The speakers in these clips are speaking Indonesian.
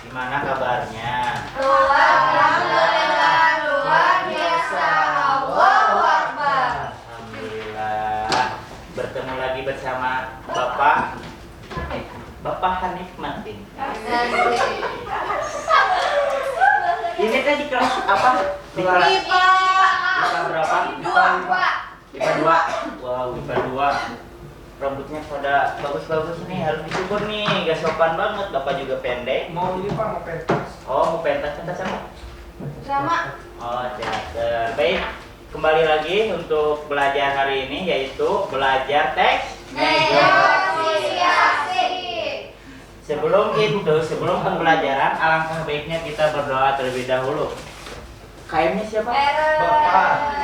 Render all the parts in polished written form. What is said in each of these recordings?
Gimana kabarnya? Alhamdulillah luar biasa. Allahu Akbar. Alhamdulillah. Bertemu lagi bersama Bapak Hanif Matin. Ini teh di kelas apa? Di kelas IPA berapa? IPA 2. Wow, IPA 2. Rambutnya pada bagus-bagus nih, harus dicukur nih, gak sopan banget. Bapak juga pendek. Mau ini Pak, mau pentas. Oh, mau pentas sama? Drama. Oh, teater. Baik, kembali lagi untuk belajar hari ini, yaitu belajar teks Negosiasi. Sebelum pembelajaran, alangkah baiknya kita berdoa terlebih dahulu. KM-nya siapa? Bapak.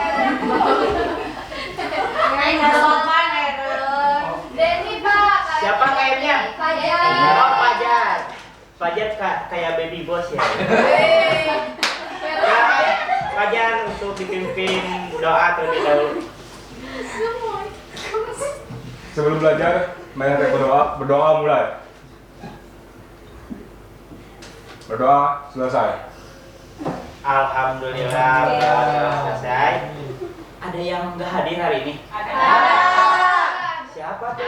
Denny Pak. Siapa KM-nya? Fajar. Oh, Fajar. Fajar kayak baby boss ya. Fajar untuk dipimpin doa terlebih dahulu. Sebelum belajar, mari kita berdoa mulai. Berdoa selesai. Alhamdulillah selesai. Ada yang nggak hadir hari ini? Siapa tuh?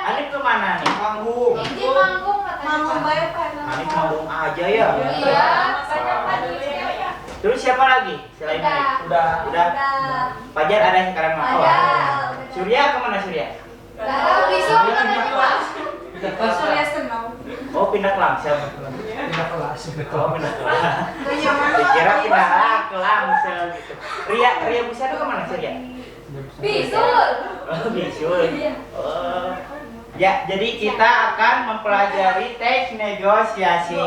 Anip kemana nih? Manggung. Ini manggung katanya. Anip manggung aja ya. Iya. Terus siapa lagi selain Anip? Udah. Fajar ada yang sekarang mau? Ada. Surya kemana Surya? Bisu katanya. Surya Senau. Oh, pindah kelang siapa? Pindah kelas. Oh, pindah kelang. Dikira pindah kelang gitu. Ria Busana kemana Surya? Bisul. Oh, bisul. Oh. Ya, jadi kita akan mempelajari teks negosiasi.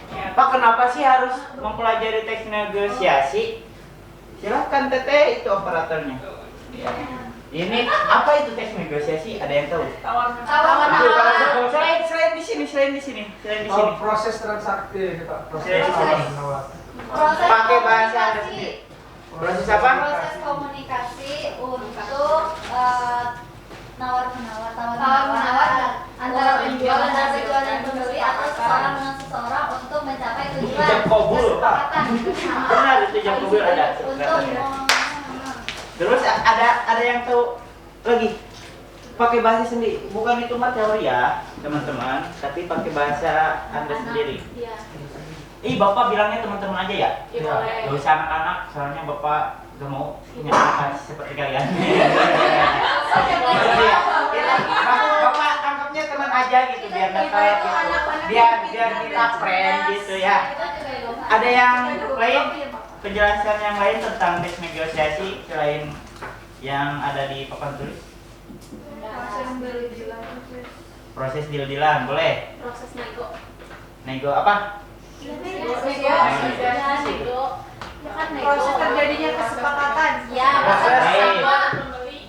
Pak, kenapa sih harus mempelajari teks negosiasi? Silahkan Teteh, itu operatornya. Ini apa itu teks negosiasi? Ada yang tahu? Tawar-menawar. Selain di sini. Proses transaksi kita. Proses Proses. tawar-menawar. Pakai bahasa Anda sendiri. Proses apa? Proses komunikasi untuk tawar-menawar antara penjual dan pembeli atau seseorang dengan seseorang untuk mencapai tujuan Jam kabul, Pak. kesepakatan. Benar, itu jam kabul ada. Untuk Terus ada yang tahu lagi? Pakai bahasa sendiri. Bukan itu mah teori ya, teman-teman, tapi pakai bahasa Anda sendiri. Iya. Bapak bilangnya teman-teman aja ya? Iya, boleh. Gak usah anak-anak, soalnya Bapak gak mau nyalakan seperti kalian. Bapak anggapnya teman aja gitu, biar dapat biar kita friend gitu ya. Ada yang lain? Penjelasan yang lain tentang teks negosiasi selain yang ada di papan tulis? Proses deal-dealan, boleh? Proses nego. Nego apa? Proses terjadinya kesepakatan. Ya, sama.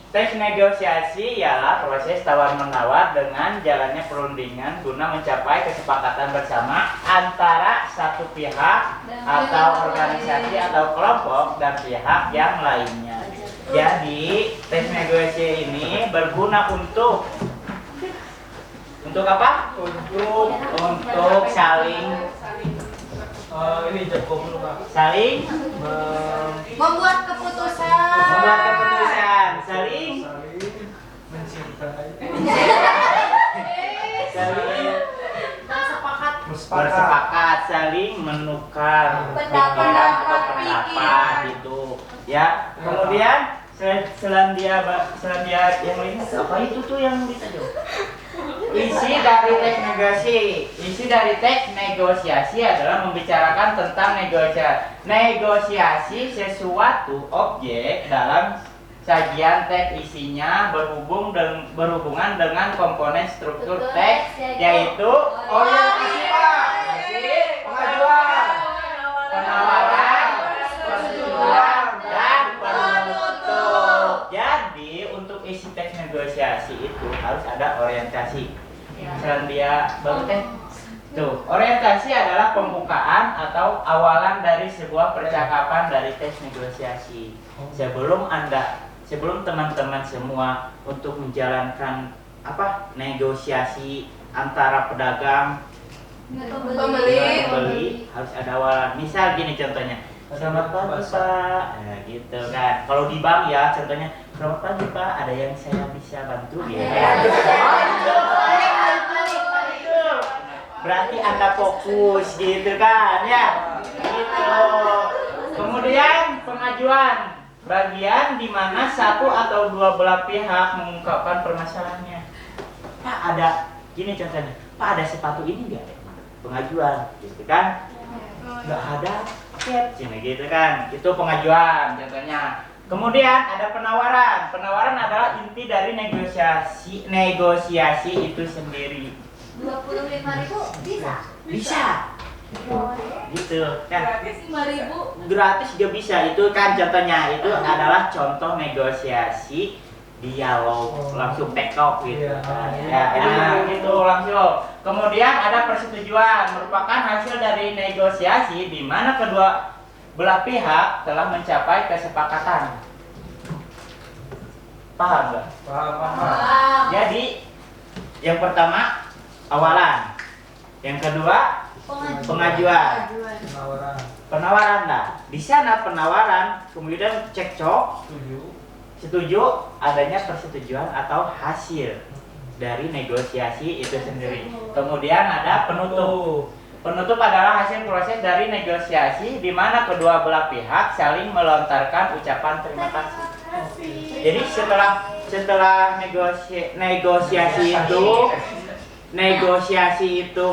Teks negosiasi ialah proses tawar-menawar dengan jalannya perundingan guna mencapai kesepakatan bersama antara satu pihak atau organisasi atau kelompok dan pihak yang lainnya. Jadi, teks negosiasi ini berguna untuk apa? Untuk saling saling Membuat keputusan. saling mencintai. saling Bersepakat. bersepakat, saling menukar pikiran atau pendapat gitu ya. Kemudian selandia yang lain apa itu tuh yang ditajam? Isi dari teks negosiasi adalah membicarakan tentang negosiasi sesuatu objek dalam sajian teks. Isinya berhubungan dengan komponen struktur teks, yaitu orientasi, pengajuan, penawaran, persetujuan, dan penutup. Jadi untuk isi teks negosiasi itu harus ada orientasi. Misalnya dia baru teh tuh, orientasi adalah pembukaan atau awalan dari sebuah percakapan dari teks negosiasi. Sebelum teman-teman semua untuk menjalankan apa negosiasi antara pedagang Pembeli. harus ada awalan. Misal gini contohnya, selamat pagi Pak, nah, gitu kan. Kalau di bank ya contohnya, selamat pagi Pak, ada yang saya bisa bantu ya. Berarti Anda fokus gitu kan ya, gitu. Kemudian pengajuan, bagian di mana satu atau dua belah pihak mengungkapkan permasalahannya. Pak ada gini contohnya, Pak ada sepatu ini enggak? Pengajuan, gitu kan? Nggak ada paket, cina gitu kan? Itu pengajuan contohnya. Kemudian ada penawaran. Penawaran adalah inti dari negosiasi itu sendiri. 25.000 bisa. Bisa, gitu kan? Gratis 5.000. Gratis juga bisa. Itu kan contohnya. Itu adalah contoh negosiasi dialog, langsung tektok gitu. Ya, gitu langsung. Kemudian ada persetujuan, merupakan hasil dari negosiasi di mana kedua belah pihak telah mencapai kesepakatan. Paham nggak? Paham. Jadi yang pertama awalan, yang kedua pengajuan, penawaran lah. Di sana penawaran, kemudian cekcok, setuju adanya persetujuan atau hasil dari negosiasi itu sendiri. Kemudian ada penutup. Penutup adalah hasil proses dari negosiasi di mana kedua belah pihak saling melontarkan ucapan terima kasih. Jadi setelah negosiasi itu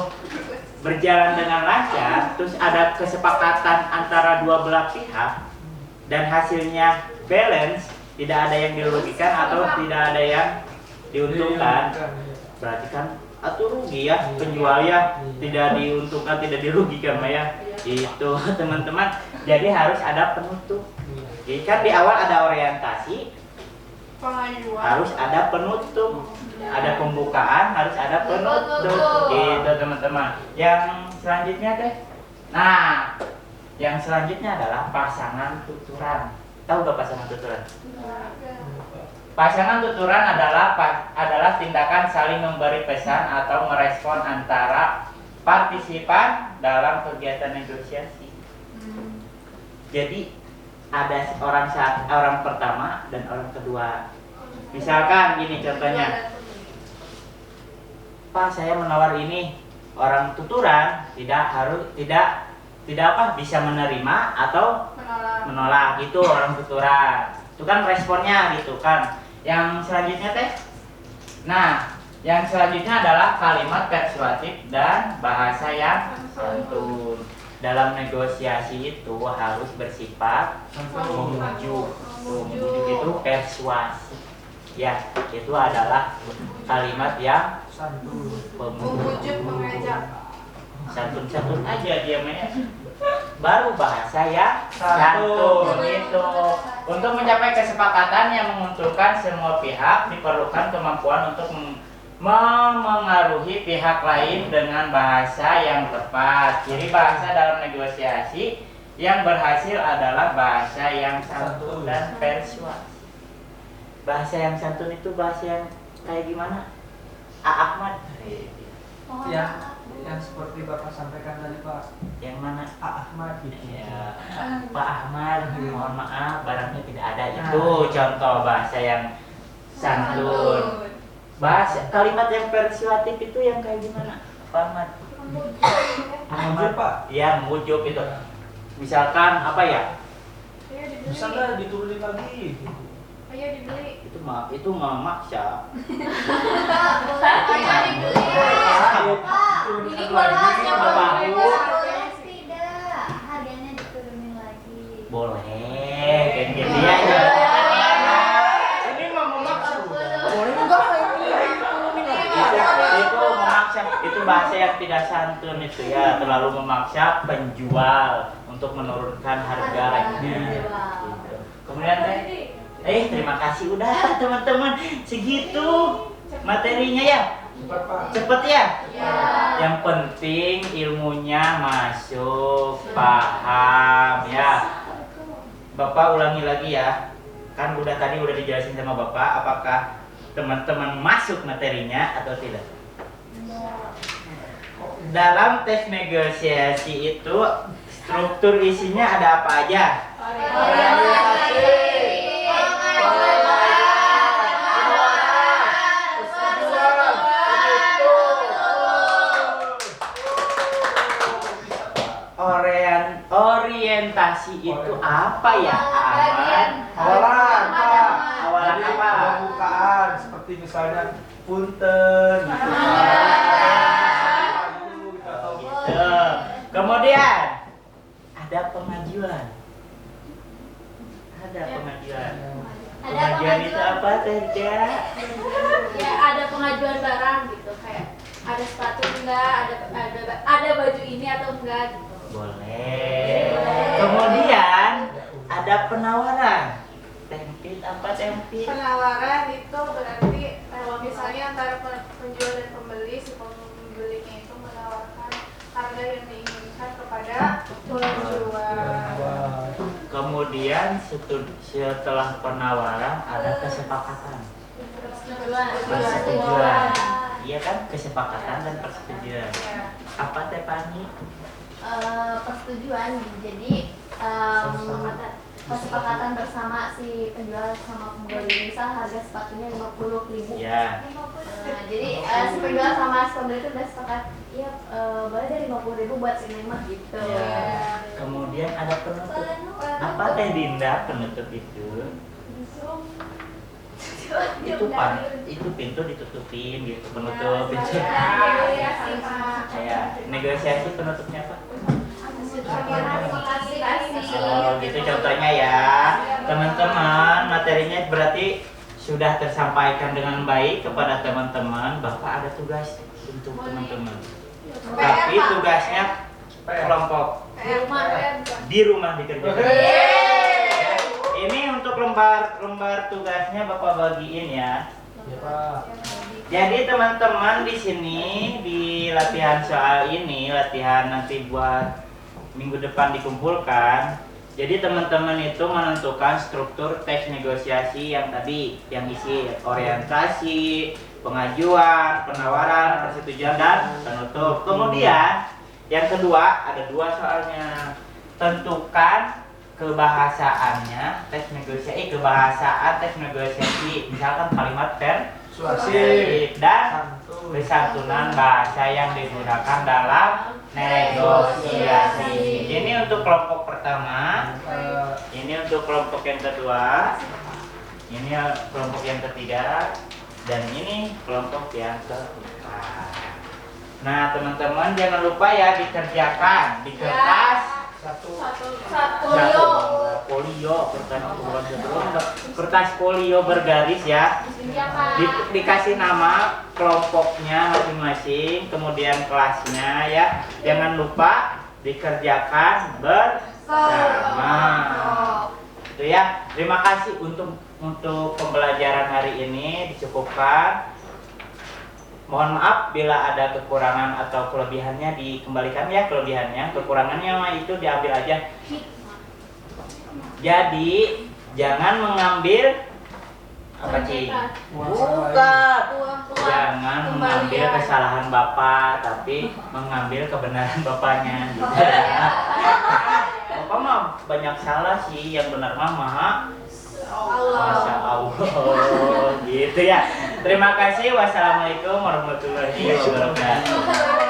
berjalan dengan lancar, terus ada kesepakatan antara dua belah pihak dan hasilnya balance, tidak ada yang dirugikan atau tidak ada yang diuntungkan, berarti kan atau rugi ya, penjual ya, tidak diuntungkan tidak dirugikan ya, itu teman-teman. Jadi harus ada penutup. Jadi kan di awal ada orientasi, Pengajuan. harus ada penutup, ada pembukaan, harus ada penutup, gitu teman-teman. Yang selanjutnya deh, nah yang selanjutnya adalah pasangan tuturan. Tahu gak pasangan tuturan? Pasangan tuturan adalah tindakan saling memberi pesan atau merespon antara partisipan dalam kegiatan negosiasi. Jadi ada orang pertama dan orang kedua. Misalkan gini contohnya, Pak saya menawar ini, orang tuturan tidak bisa menerima atau menolak, itu orang tuturan. Itu kan responnya gitu kan. Yang selanjutnya teh, nah yang selanjutnya adalah kalimat persuasif dan bahasa yang santun. Dalam negosiasi itu harus bersifat membujuk. Membujuk itu persuasif. Ya, itu adalah kalimat yang Membujuk, mengajak. Santun-santun aja dia mainnya. Baru bahasa yang santun itu. Untuk mencapai kesepakatan yang menguntungkan semua pihak diperlukan kemampuan untuk memengaruhi pihak lain dengan bahasa yang tepat. Jadi bahasa dalam negosiasi yang berhasil adalah bahasa yang santun dan persuasif. Bahasa yang santun itu bahasa yang kayak gimana? Ahmad. Yang seperti Bapak sampaikan tadi Pak, Yang mana? Ahmad gitu. Ya, Pak Ahmad, mohon maaf barangnya tidak ada. Itu contoh bahasa yang santun. Bahasa kalimat yang persuasif itu yang kayak gimana, Pak Ahmad? Membujuk Pak. Ya, membujuk itu. Misalkan apa ya? Bisa nggak diturunin lagi? Ayo dibeli. Itu memaksa. Ayo dibeli. Ini kulkasnya Bagus. tidak. Harganya diturunin lagi. Boleh, kayak gitu ya. Ini mau memaksa. Boleh enggak? Itu memaksa. Itu bahasa yang tidak santun itu ya, terlalu memaksa penjual untuk menurunkan harganya. Gitu. Kemudian terima kasih udah teman-teman, segitu materinya ya. Cepat Pak. Cepet ya? Yang penting ilmunya masuk, paham ya. Bapak ulangi lagi ya. Kan tadi udah dijelasin sama Bapak, apakah teman-teman masuk materinya atau tidak? Dalam tes negosiasi itu struktur isinya ada apa aja? Orientasi itu apa ya? Awalan, Pak. Awalan Jadi, apa? pembukaan seperti misalnya punten gitu. Gitu. Kemudian ada pengajuan. Ada pengajuan. Pengajuan itu apa, Terja? Ya ada pengajuan barang gitu kayak ada sepatu enggak, ada baju ini atau enggak gitu. Boleh. Kemudian ada penawaran. Tempit apa tempit? Penawaran itu berarti kalau misalnya antara penjual dan pembeli, si pembelinya itu menawarkan harga yang diinginkan kepada penjual. Kemudian setelah penawaran ada kesepakatan. Persetujuan. Iya kan? Kesepakatan dan persetujuan. Ya. Apa Teh Pani? Persetujuan, jadi kesepakatan bersama si penjual sama pembeli. Misal harga sepatunya 50.000. Ya. Jadi si penjual sama si pembeli itu udah sepakat, iya boleh deh 50.000 buat si Neymar gitu. Ya. Kemudian ada penutup. Apa Teh Dinda penutup itu? Itu pintu ditutupin gitu, penutup pintu. Kayak negosiasi penutupnya apa? Oh gitu contohnya ya. Teman-teman, materinya berarti sudah tersampaikan dengan baik kepada teman-teman bahwa ada tugas untuk teman-teman. Tapi tugasnya kelompok di rumah dikerjakan. Ini untuk lembar tugasnya Bapak bagiin ya. Ya, Pak. Jadi teman-teman di sini di latihan soal ini, latihan nanti buat minggu depan dikumpulkan. Jadi teman-teman itu menentukan struktur teks negosiasi yang tadi, yang isi orientasi, pengajuan, penawaran, persetujuan dan penutup. Kemudian yang kedua ada dua soalnya. Tentukan kebahasaannya teks negosiasi, kebahasaan teks negosiasi, misalkan kalimat persuasif dan kesantunan bahasa yang digunakan dalam negosiasi. Ini untuk kelompok pertama, ini untuk kelompok yang kedua, ini kelompok yang ketiga, dan ini kelompok yang keempat. Nah teman-teman jangan lupa ya dikerjakan di kertas. Satu. Kertas folio bergaris ya. Dikasih nama kelompoknya masing-masing, kemudian kelasnya ya. Jangan lupa dikerjakan bersama. Itu ya. Terima kasih untuk pembelajaran hari ini dicukupkan. Mohon maaf bila ada kekurangan atau kelebihannya dikembalikan ya kelebihannya. Kekurangannya mah itu diambil aja. Jadi jangan mengambil apa sih? Bukan. Jangan mengambil kesalahan Bapak, tapi mengambil kebenaran Bapaknya. Gitu ya. Bapak mah banyak salah sih, yang benar mah Masya Allah. Gitu ya. Terima kasih. Wassalamualaikum warahmatullahi wabarakatuh.